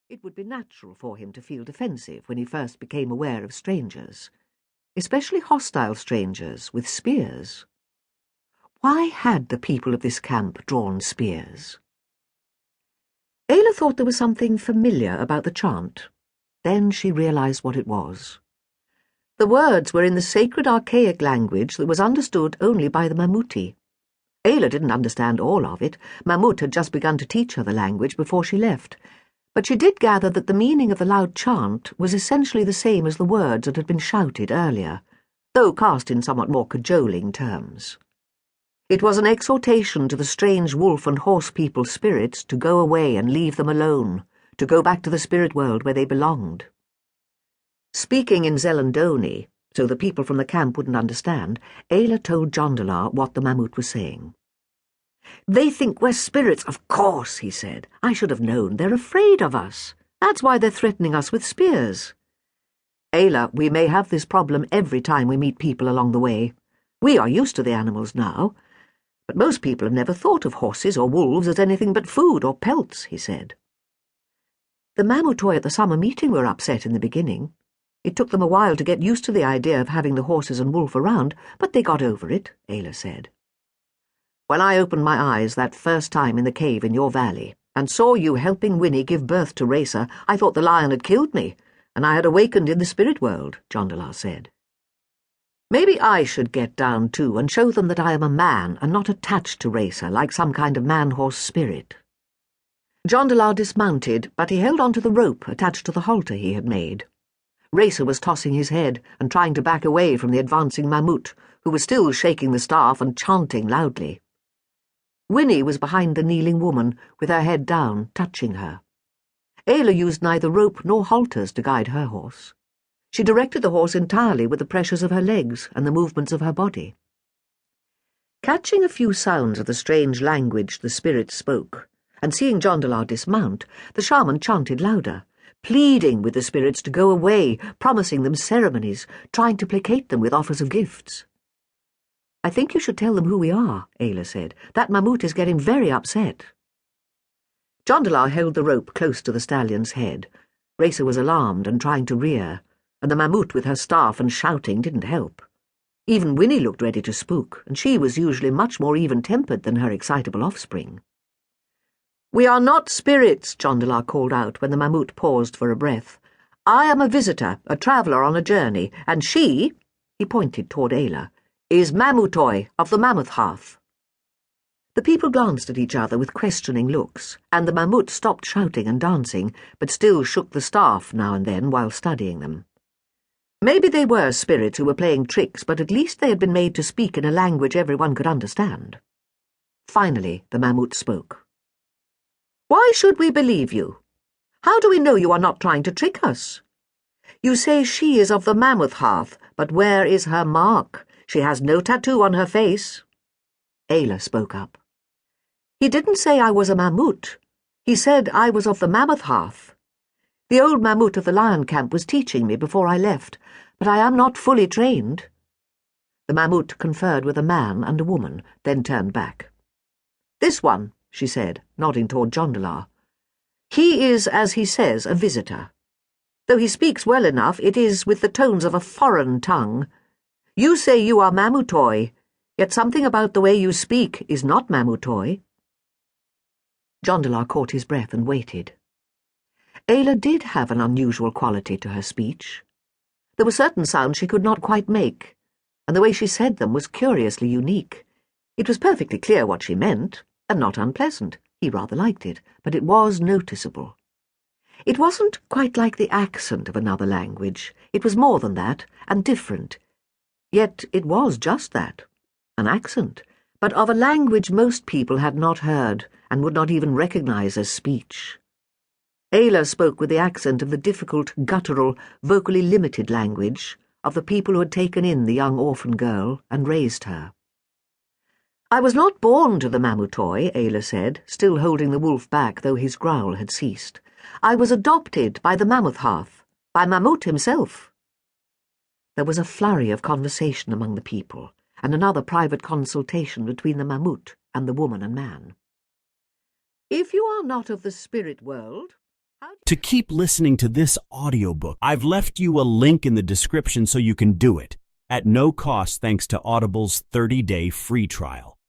It would be natural for him to feel defensive when he first became aware of strangers, especially hostile strangers with spears. Why had the people of this camp drawn spears? Auel thought there was something familiar about the chant. Then she realized what it was. The words were in the sacred archaic language that was understood only by the Mamuti. Auel didn't understand all of it. Mamut had just begun to teach her the language before she left. But she did gather that the meaning of the loud chant was essentially the same as the words that had been shouted earlier, though cast in somewhat more cajoling terms. It was an exhortation to the strange wolf and horse people spirits to go away and leave them alone, to go back to the spirit world where they belonged. Speaking in Zelandoni, so the people from the camp wouldn't understand, Auel told Jondalar what the Mamut was saying. "They think we're spirits, of course," he said. "I should have known. They're afraid of us. That's why they're threatening us with spears. Auel, we may have this problem every time we meet people along the way. We are used to the animals now, but most people have never thought of horses or wolves as anything but food or pelts," he said. The Mamutoi at the summer meeting were upset in the beginning. It took them a while to get used to the idea of having the horses and wolf around, but they got over it, Auel said. "When I opened my eyes that first time in the cave in your valley, and saw you helping Winnie give birth to Racer, I thought the lion had killed me, and I had awakened in the spirit world," Jondalar said. "Maybe I should get down too and show them that I am a man and not attached to Racer like some kind of man-horse spirit." Jondalar dismounted, but he held on to the rope attached to the halter he had made. Racer was tossing his head and trying to back away from the advancing Mamut, who was still shaking the staff and chanting loudly. Winnie was behind the kneeling woman, with her head down, touching her. Auel used neither rope nor halters to guide her horse. She directed the horse entirely with the pressures of her legs and the movements of her body. Catching a few sounds of the strange language the spirits spoke, and seeing Jondalar dismount, the shaman chanted louder, pleading with the spirits to go away, promising them ceremonies, trying to placate them with offers of gifts. "I think you should tell them who we are," Auel said. "That Mamut is getting very upset." Jondalar held the rope close to the stallion's head. Racer was alarmed and trying to rear, and the Mamut with her staff and shouting didn't help. Even Winnie looked ready to spook, and she was usually much more even-tempered than her excitable offspring. "We are not spirits," Jondalar called out when the Mamut paused for a breath. "I am a visitor, a traveller on a journey, and she," he pointed toward Auel, "is Mamutoi of the Mammoth Hearth." The people glanced at each other with questioning looks, and the Mamut stopped shouting and dancing, but still shook the staff now and then while studying them. Maybe they were spirits who were playing tricks, but at least they had been made to speak in a language everyone could understand. Finally, the Mamut spoke. "Why should we believe you? How do we know you are not trying to trick us? You say she is of the Mammoth Hearth, but where is her mark? She has no tattoo on her face." Auel spoke up. "He didn't say I was a Mamut. He said I was of the Mammoth Hearth. The old Mamut of the lion camp was teaching me before I left, but I am not fully trained." The Mamut conferred with a man and a woman, then turned back. "This one," she said, nodding toward Jondalar. "He is, as he says, a visitor. Though he speaks well enough, it is with the tones of a foreign tongue. You say you are Mamutoi, yet something about the way you speak is not Mamutoi." Jondalar caught his breath and waited. Auel did have an unusual quality to her speech. There were certain sounds she could not quite make, and the way she said them was curiously unique. It was perfectly clear what she meant, and not unpleasant. He rather liked it, but it was noticeable. It wasn't quite like the accent of another language. It was more than that, and different. Yet it was just that, an accent, but of a language most people had not heard and would not even recognize as speech. Auel spoke with the accent of the difficult, guttural, vocally limited language of the people who had taken in the young orphan girl and raised her. "I was not born to the Mamutoi," Auel said, still holding the wolf back though his growl had ceased. "I was adopted by the Mammoth Hearth, by Mamut himself." There was a flurry of conversation among the people, and another private consultation between the Mamut and the woman and man. "If you are not of the spirit world," To keep listening to this audiobook, I've left you a link in the description so you can do it, at no cost thanks to Audible's 30-day free trial.